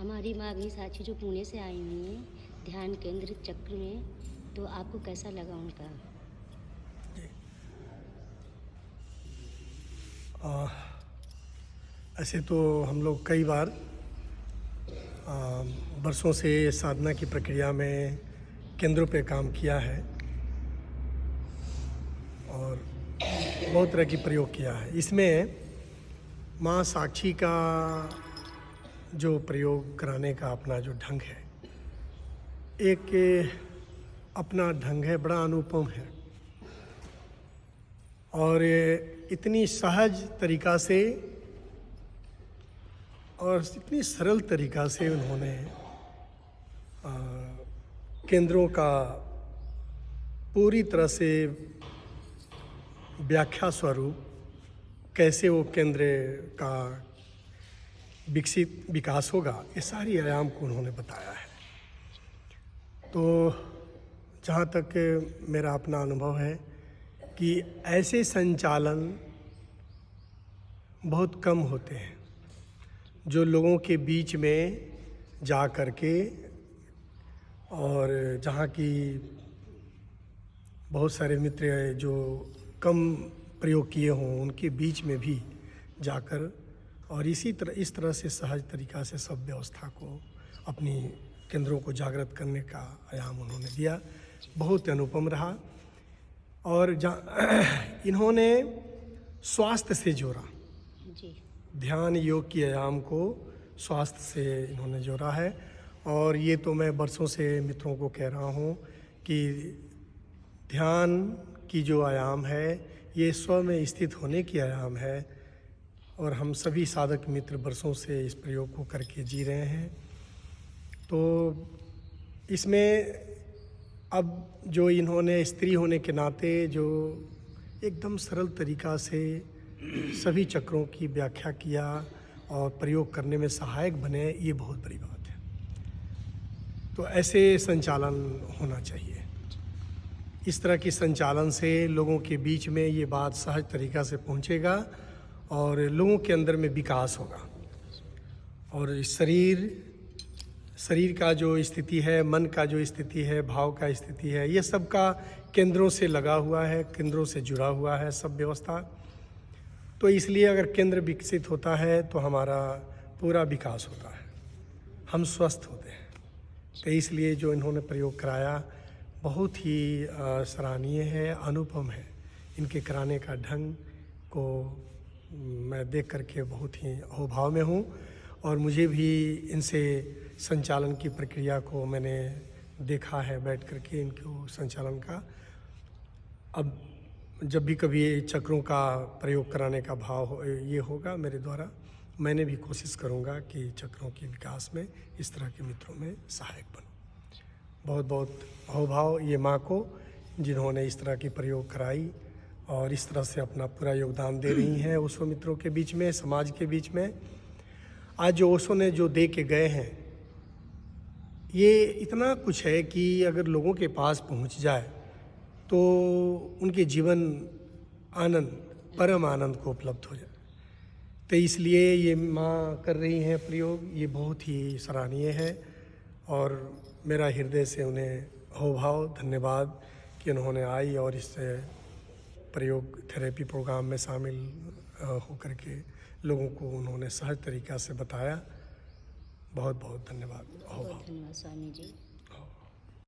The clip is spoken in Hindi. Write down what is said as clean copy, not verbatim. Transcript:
हमारी माँ भी साक्षी जो पुणे से आई हुई हैं ध्यान केंद्र चक्र में, तो आपको कैसा लगा उनका? आ, ऐसे तो हम लोग कई बार बरसों से साधना की प्रक्रिया में केंद्रों पे काम किया है और बहुत तरह की प्रयोग किया है। इसमें माँ साक्षी का जो प्रयोग कराने का अपना जो ढंग है, एक अपना ढंग है, बड़ा अनुपम है और इतनी सहज तरीक़ा से और इतनी सरल तरीक़ा से उन्होंने केंद्रों का पूरी तरह से व्याख्या स्वरूप कैसे वो केंद्र का विकास होगा, ये सारी आयाम को उन्होंने बताया है। तो जहाँ तक मेरा अपना अनुभव है कि ऐसे संचालन बहुत कम होते हैं जो लोगों के बीच में जा कर के और जहाँ की बहुत सारे मित्र जो कम प्रयोग किए हों उनके बीच में भी जाकर और इस तरह से सहज तरीक़ा से सब व्यवस्था को अपनी केंद्रों को जागृत करने का आयाम उन्होंने दिया। बहुत अनुपम रहा और इन्होंने स्वास्थ्य से जोड़ा जी। ध्यान योग की आयाम को स्वास्थ्य से इन्होंने जोड़ा है। और ये तो मैं बरसों से मित्रों को कह रहा हूँ कि ध्यान की जो आयाम है ये स्व में स्थित होने की आयाम है और हम सभी साधक मित्र बरसों से इस प्रयोग को करके जी रहे हैं। तो इसमें अब जो इन्होंने स्त्री होने के नाते जो एकदम सरल तरीक़ा से सभी चक्रों की व्याख्या किया और प्रयोग करने में सहायक बने, ये बहुत बड़ी बात है। तो ऐसे संचालन होना चाहिए। इस तरह की संचालन से लोगों के बीच में ये बात सहज तरीक़ा से पहुंचेगा और लोगों के अंदर में विकास होगा और शरीर का जो स्थिति है, मन का जो स्थिति है, भाव का स्थिति है, ये सब का केंद्रों से लगा हुआ है, केंद्रों से जुड़ा हुआ है सब व्यवस्था। तो इसलिए अगर केंद्र विकसित होता है तो हमारा पूरा विकास होता है, हम स्वस्थ होते हैं। तो इसलिए जो इन्होंने प्रयोग कराया बहुत ही सराहनीय है, अनुपम है। इनके कराने का ढंग को मैं देख करके बहुत ही अहोभाव में हूँ और मुझे भी इनसे संचालन की प्रक्रिया को मैंने देखा है बैठ करके इनको संचालन का। अब जब भी कभी चक्रों का प्रयोग कराने का भाव ये होगा मेरे द्वारा, मैंने भी कोशिश करूँगा कि चक्रों के विकास में इस तरह के मित्रों में सहायक बनूँ। बहुत बहुत अहोभाव ये माँ को जिन्होंने इस तरह की प्रयोग कराई और इस तरह से अपना पूरा योगदान दे रही हैं ओशो मित्रों के बीच में, समाज के बीच में। आज जो ओशो ने जो दे के गए हैं ये इतना कुछ है कि अगर लोगों के पास पहुंच जाए तो उनके जीवन आनंद, परम आनंद को उपलब्ध हो जाए। तो इसलिए ये माँ कर रही हैं प्रयोग, ये बहुत ही सराहनीय है और मेरा हृदय से उन्हें अहोभाव धन्यवाद कि उन्होंने आई और इस प्रयोग थेरेपी प्रोग्राम में शामिल होकर के लोगों को उन्होंने सहज तरीक़ा से बताया। बहुत बहुत धन्यवाद। बहुत धन्यवाद स्वामी जी।